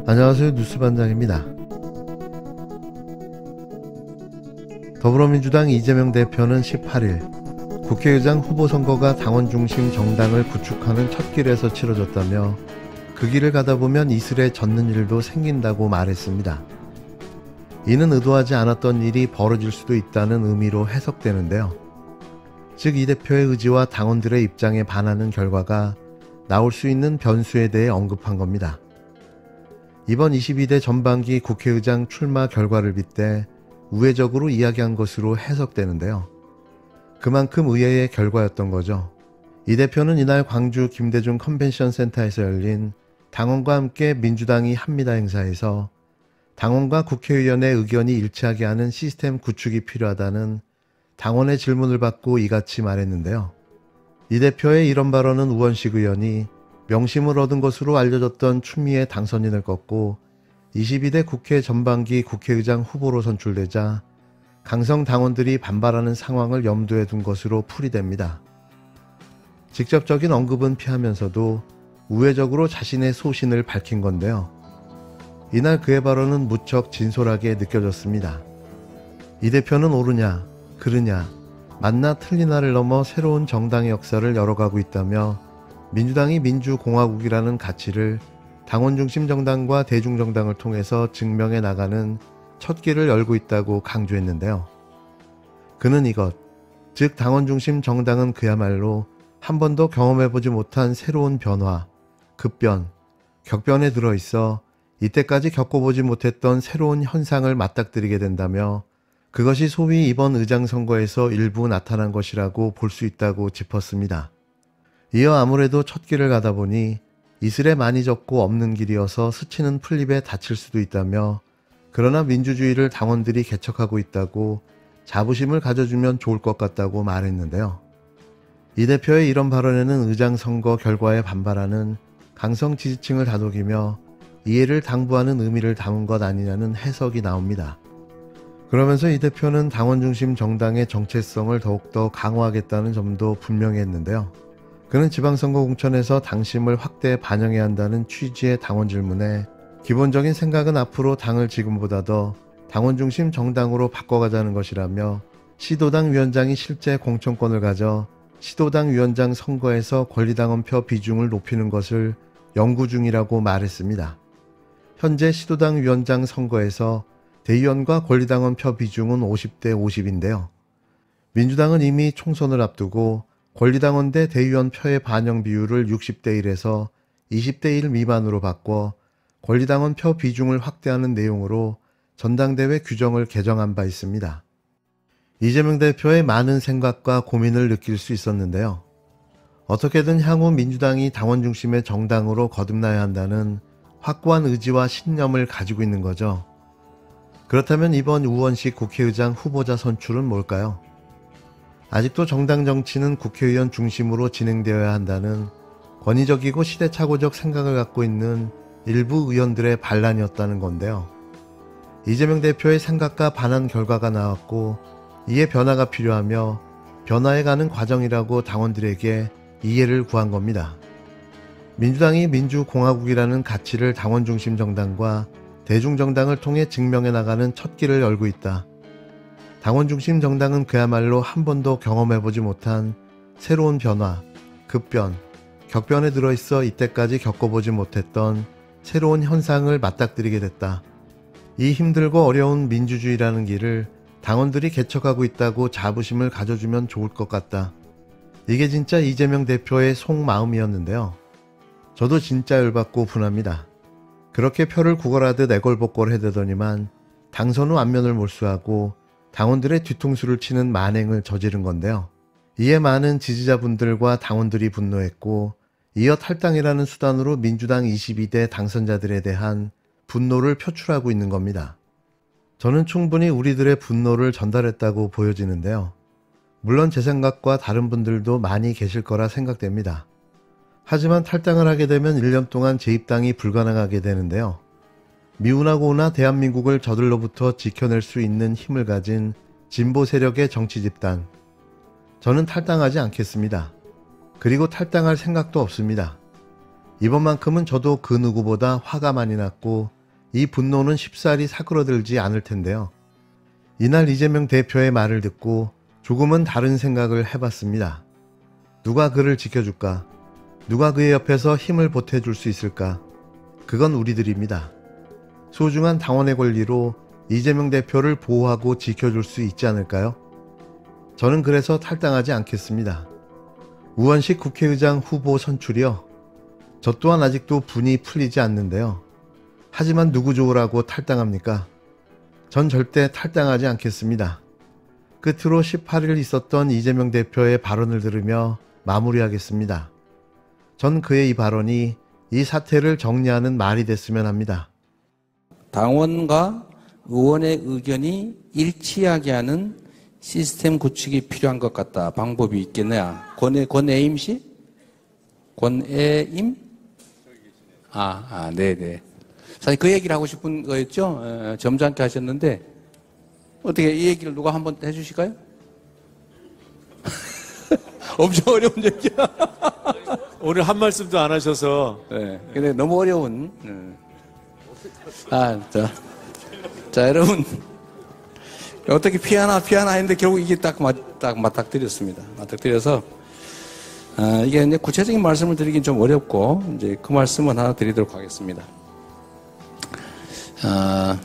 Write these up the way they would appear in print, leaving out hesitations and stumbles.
안녕하세요. 뉴스반장입니다. 더불어민주당 이재명 대표는 18일 국회의장 후보 선거가 당원 중심 정당을 구축하는 첫 길에서 치러졌다며 그 길을 가다 보면 이슬에 젖는 일도 생긴다고 말했습니다. 이는 의도하지 않았던 일이 벌어질 수도 있다는 의미로 해석되는데요. 즉 이 대표의 의지와 당원들의 입장에 반하는 결과가 나올 수 있는 변수에 대해 언급한 겁니다. 이번 22대 전반기 국회의장 출마 결과를 빗대 우회적으로 이야기한 것으로 해석되는데요. 그만큼 의외의 결과였던 거죠. 이 대표는 이날 광주 김대중 컨벤션 센터에서 열린 당원과 함께 민주당이 합니다 행사에서 당원과 국회의원의 의견이 일치하게 하는 시스템 구축이 필요하다는 당원의 질문을 받고 이같이 말했는데요. 이 대표의 이런 발언은 우원식 의원이 명심을 얻은 것으로 알려졌던 추미애 당선인을 꺾고 22대 국회 전반기 국회의장 후보로 선출되자 강성 당원들이 반발하는 상황을 염두에 둔 것으로 풀이됩니다. 직접적인 언급은 피하면서도 우회적으로 자신의 소신을 밝힌 건데요. 이날 그의 발언은 무척 진솔하게 느껴졌습니다. 이 대표는 옳으냐, 그르냐, 맞나 틀리나를 넘어 새로운 정당의 역사를 열어가고 있다며 민주당이 민주공화국이라는 가치를 당원 중심 정당과 대중정당을 통해서 증명해 나가는 첫 길을 열고 있다고 강조했는데요. 그는 이것, 즉 당원 중심 정당은 그야말로 한 번도 경험해보지 못한 새로운 변화, 급변, 격변에 들어있어 이때까지 겪어보지 못했던 새로운 현상을 맞닥뜨리게 된다며 그것이 소위 이번 의장 선거에서 일부 나타난 것이라고 볼 수 있다고 짚었습니다. 이어 아무래도 첫 길을 가다 보니 이슬에 많이 젖고 없는 길이어서 스치는 풀잎에 다칠 수도 있다며 그러나 민주주의를 당원들이 개척하고 있다고 자부심을 가져주면 좋을 것 같다고 말했는데요. 이 대표의 이런 발언에는 의장 선거 결과에 반발하는 강성 지지층을 다독이며 이해를 당부하는 의미를 담은 것 아니냐는 해석이 나옵니다. 그러면서 이 대표는 당원 중심 정당의 정체성을 더욱더 강화하겠다는 점도 분명히 했는데요. 그는 지방선거 공천에서 당심을 확대 반영해야 한다는 취지의 당원 질문에 기본적인 생각은 앞으로 당을 지금보다 더 당원 중심 정당으로 바꿔가자는 것이라며 시도당 위원장이 실제 공천권을 가져 시도당 위원장 선거에서 권리당원표 비중을 높이는 것을 연구 중이라고 말했습니다. 현재 시도당 위원장 선거에서 대의원과 권리당원표 비중은 50대 50인데요. 민주당은 이미 총선을 앞두고 권리당원 대 대의원 표의 반영 비율을 60대 1에서 20대 1 미만으로 바꿔 권리당원 표 비중을 확대하는 내용으로 전당대회 규정을 개정한 바 있습니다. 이재명 대표의 많은 생각과 고민을 느낄 수 있었는데요. 어떻게든 향후 민주당이 당원 중심의 정당으로 거듭나야 한다는 확고한 의지와 신념을 가지고 있는 거죠. 그렇다면 이번 우원식 국회의장 후보자 선출은 뭘까요? 아직도 정당 정치는 국회의원 중심으로 진행되어야 한다는 권위적이고 시대착오적 생각을 갖고 있는 일부 의원들의 반란이었다는 건데요. 이재명 대표의 생각과 반한 결과가 나왔고 이에 변화가 필요하며 변화해 가는 과정이라고 당원들에게 이해를 구한 겁니다. 민주당이 민주공화국이라는 가치를 당원 중심 정당과 대중정당을 통해 증명해 나가는 첫 길을 열고 있다. 당원 중심 정당은 그야말로 한 번도 경험해보지 못한 새로운 변화, 급변, 격변에 들어있어 이때까지 겪어보지 못했던 새로운 현상을 맞닥뜨리게 됐다. 이 힘들고 어려운 민주주의라는 길을 당원들이 개척하고 있다고 자부심을 가져주면 좋을 것 같다. 이게 진짜 이재명 대표의 속마음이었는데요. 저도 진짜 열받고 분합니다. 그렇게 표를 구걸하듯 애걸복걸 해대더니만 당선 후 안면을 몰수하고 당원들의 뒤통수를 치는 만행을 저지른 건데요. 이에 많은 지지자분들과 당원들이 분노했고 이어 탈당이라는 수단으로 민주당 22대 당선자들에 대한 분노를 표출하고 있는 겁니다. 저는 충분히 우리들의 분노를 전달했다고 보여지는데요. 물론 제 생각과 다른 분들도 많이 계실 거라 생각됩니다. 하지만 탈당을 하게 되면 1년 동안 재입당이 불가능하게 되는데요. 미운하고 오나 대한민국을 저들로부터 지켜낼 수 있는 힘을 가진 진보 세력의 정치 집단, 저는 탈당하지 않겠습니다. 그리고 탈당할 생각도 없습니다. 이번만큼은 저도 그 누구보다 화가 많이 났고 이 분노는 쉽사리 사그러들지 않을 텐데요. 이날 이재명 대표의 말을 듣고 조금은 다른 생각을 해봤습니다. 누가 그를 지켜줄까? 누가 그의 옆에서 힘을 보태줄 수 있을까? 그건 우리들입니다. 소중한 당원의 권리로 이재명 대표를 보호하고 지켜줄 수 있지 않을까요? 저는 그래서 탈당하지 않겠습니다. 우원식 국회의장 후보 선출이요. 저 또한 아직도 분이 풀리지 않는데요. 하지만 누구 좋으라고 탈당합니까? 전 절대 탈당하지 않겠습니다. 끝으로 18일 있었던 이재명 대표의 발언을 들으며 마무리하겠습니다. 전 그의 이 발언이 이 사태를 정리하는 말이 됐으면 합니다. 당원과 의원의 의견이 일치하게 하는 시스템 구축이 필요한 것 같다. 방법이 있겠냐? 권혜임 씨? 권혜임? 네네. 사실 그 얘기를 하고 싶은 거였죠? 점잖게 하셨는데, 어떻게 이 얘기를 누가 한번 해주실까요? 엄청 어려운 얘기야. 오늘 한 말씀도 안 하셔서. 네. 근데 너무 어려운. 자, 여러분. 어떻게 피하나 했는데 결국 이게 딱 맞닥뜨렸습니다. 맞닥뜨려서, 이게 이제 구체적인 말씀을 드리긴 좀 어렵고, 이제 그 말씀은 하나 드리도록 하겠습니다.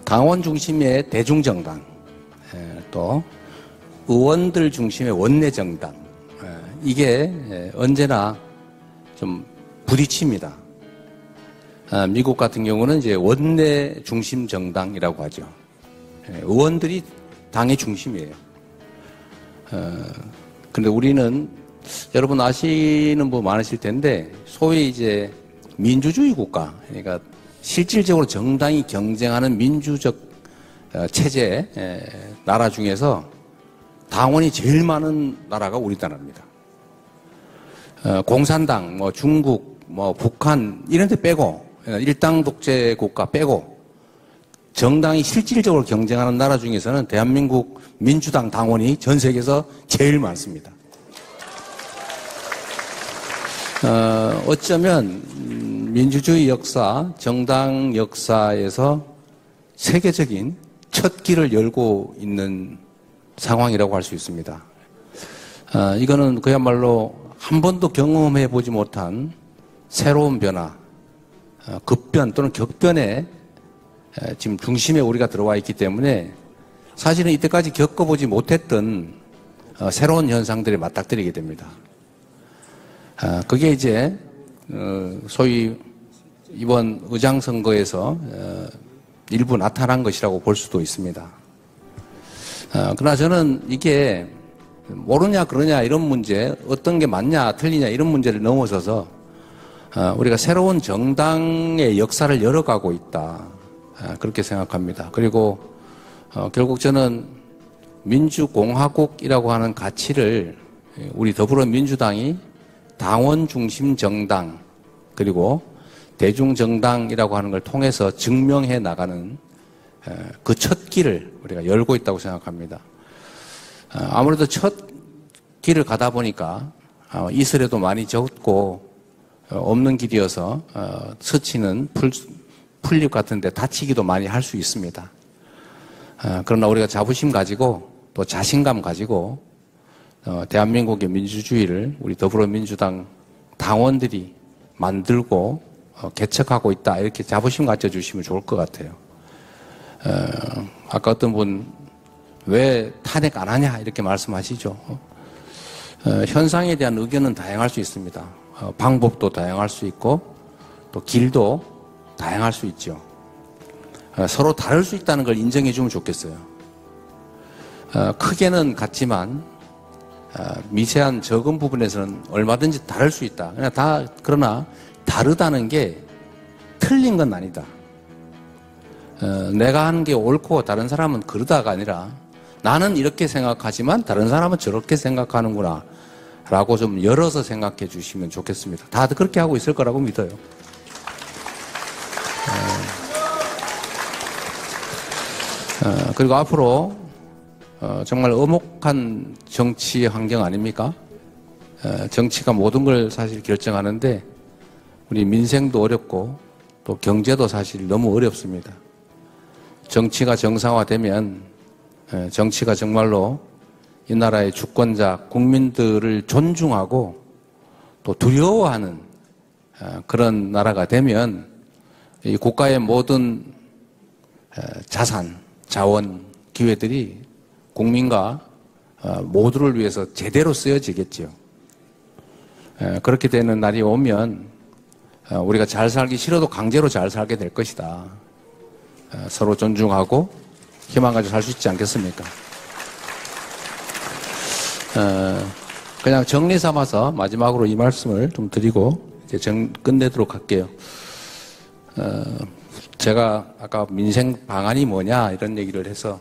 당원 중심의 대중정당, 또 의원들 중심의 원내정당, 이게 언제나 좀 부딪힙니다. 미국 같은 경우는 이제 원내 중심 정당이라고 하죠. 의원들이 당의 중심이에요. 근데 우리는 여러분 아시는 분 많으실 텐데 소위 이제 민주주의 국가, 그러니까 실질적으로 정당이 경쟁하는 민주적 체제 나라 중에서 당원이 제일 많은 나라가 우리나라입니다. 공산당, 중국, 북한 이런 데 빼고 일당 독재 국가 빼고 정당이 실질적으로 경쟁하는 나라 중에서는 대한민국 민주당 당원이 전 세계에서 제일 많습니다. 어쩌면 민주주의 역사, 정당 역사에서 세계적인 첫 길을 열고 있는 상황이라고 할 수 있습니다. 이거는 그야말로 한 번도 경험해 보지 못한 새로운 변화, 급변 또는 격변에 지금 중심에 우리가 들어와 있기 때문에 사실은 이때까지 겪어보지 못했던 새로운 현상들이 맞닥뜨리게 됩니다. 그게 이제 소위 이번 의장 선거에서 일부 나타난 것이라고 볼 수도 있습니다. 그러나 저는 이게 모르냐 그러냐 이런 문제, 어떤 게 맞냐 틀리냐 이런 문제를 넘어서서 우리가 새로운 정당의 역사를 열어가고 있다, 그렇게 생각합니다. 그리고 결국 저는 민주공화국이라고 하는 가치를 우리 더불어민주당이 당원 중심 정당 그리고 대중정당이라고 하는 걸 통해서 증명해 나가는 그 첫 길을 우리가 열고 있다고 생각합니다. 아무래도 첫 길을 가다 보니까 이슬에도 많이 젖고 없는 길이어서 스치는 풀잎 같은데 다치기도 많이 할 수 있습니다. 그러나 우리가 자부심 가지고 또 자신감 가지고 대한민국의 민주주의를 우리 더불어민주당 당원들이 만들고 개척하고 있다, 이렇게 자부심 가져주시면 좋을 것 같아요. 아까 어떤 분 왜 탄핵 안 하냐 이렇게 말씀하시죠. 현상에 대한 의견은 다양할 수 있습니다. 방법도 다양할 수 있고 또 길도 다양할 수 있죠. 서로 다를 수 있다는 걸 인정해 주면 좋겠어요. 크게는 같지만 미세한 적은 부분에서는 얼마든지 다를 수 있다. 그러나 다르다는 게 틀린 건 아니다. 내가 하는 게 옳고 다른 사람은 그러다가 아니라 나는 이렇게 생각하지만 다른 사람은 저렇게 생각하는구나 라고 좀 열어서 생각해 주시면 좋겠습니다. 다들 그렇게 하고 있을 거라고 믿어요. 그리고 앞으로 정말 엄혹한 정치 환경 아닙니까? 정치가 모든 걸 사실 결정하는데 우리 민생도 어렵고 또 경제도 사실 너무 어렵습니다. 정치가 정상화되면 정치가 정말로 이 나라의 주권자 국민들을 존중하고 또 두려워하는 그런 나라가 되면 이 국가의 모든 자산, 자원, 기회들이 국민과 모두를 위해서 제대로 쓰여지겠죠. 그렇게 되는 날이 오면 우리가 잘 살기 싫어도 강제로 잘 살게 될 것이다. 서로 존중하고 희망 가지고 살 수 있지 않겠습니까? 그냥 정리 삼아서 마지막으로 이 말씀을 좀 드리고 이제 끝내도록 할게요. 제가 아까 민생 방안이 뭐냐 이런 얘기를 해서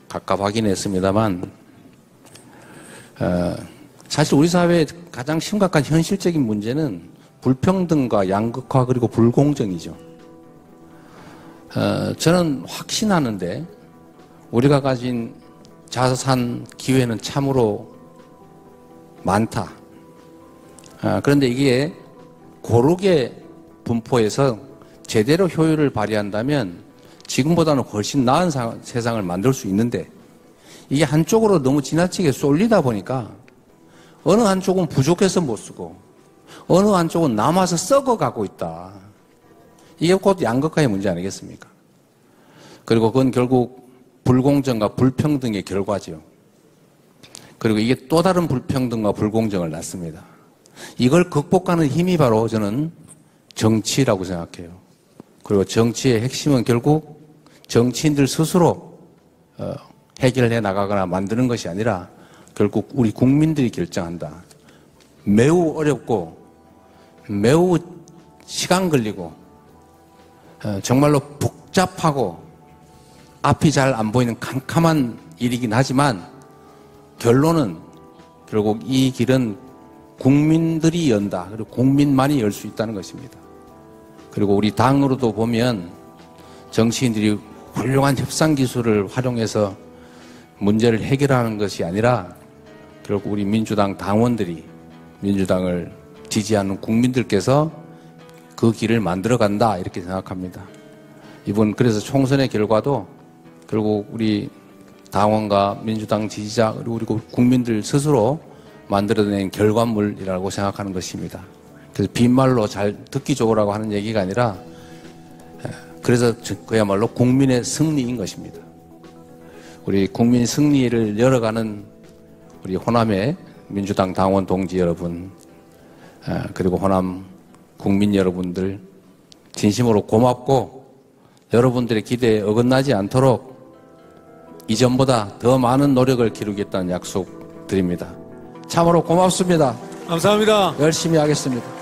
각각 확인했습니다만 사실 우리 사회의 가장 심각한 현실적인 문제는 불평등과 양극화 그리고 불공정이죠. 저는 확신하는데 우리가 가진 자산 기회는 참으로 많다. 그런데 이게 고르게 분포해서 제대로 효율을 발휘한다면 지금보다는 훨씬 나은 세상을 만들 수 있는데 이게 한쪽으로 너무 지나치게 쏠리다 보니까 어느 한쪽은 부족해서 못 쓰고 어느 한쪽은 남아서 썩어가고 있다. 이게 곧 양극화의 문제 아니겠습니까? 그리고 그건 결국 불공정과 불평등의 결과죠. 그리고 이게 또 다른 불평등과 불공정을 낳습니다. 이걸 극복하는 힘이 바로 저는 정치라고 생각해요. 그리고 정치의 핵심은 결국 정치인들 스스로 해결해 나가거나 만드는 것이 아니라 결국 우리 국민들이 결정한다. 매우 어렵고 매우 시간 걸리고 정말로 복잡하고 앞이 잘 안 보이는 캄캄한 일이긴 하지만 결론은 결국 이 길은 국민들이 연다. 그리고 국민만이 열 수 있다는 것입니다. 그리고 우리 당으로도 보면 정치인들이 훌륭한 협상 기술을 활용해서 문제를 해결하는 것이 아니라 결국 우리 민주당 당원들이 민주당을 지지하는 국민들께서 그 길을 만들어간다 이렇게 생각합니다. 이번 그래서 총선의 결과도 결국 우리 당원과 민주당 지지자 그리고 국민들 스스로 만들어낸 결과물이라고 생각하는 것입니다. 그래서 빈말로 잘 듣기 좋으라고 하는 얘기가 아니라 그래서 그야말로 국민의 승리인 것입니다. 우리 국민 승리를 열어가는 우리 호남의 민주당 당원 동지 여러분 그리고 호남 국민 여러분들 진심으로 고맙고 여러분들의 기대에 어긋나지 않도록 이전보다 더 많은 노력을 기울이겠다는 약속 드립니다. 참으로 고맙습니다. 감사합니다. 열심히 하겠습니다.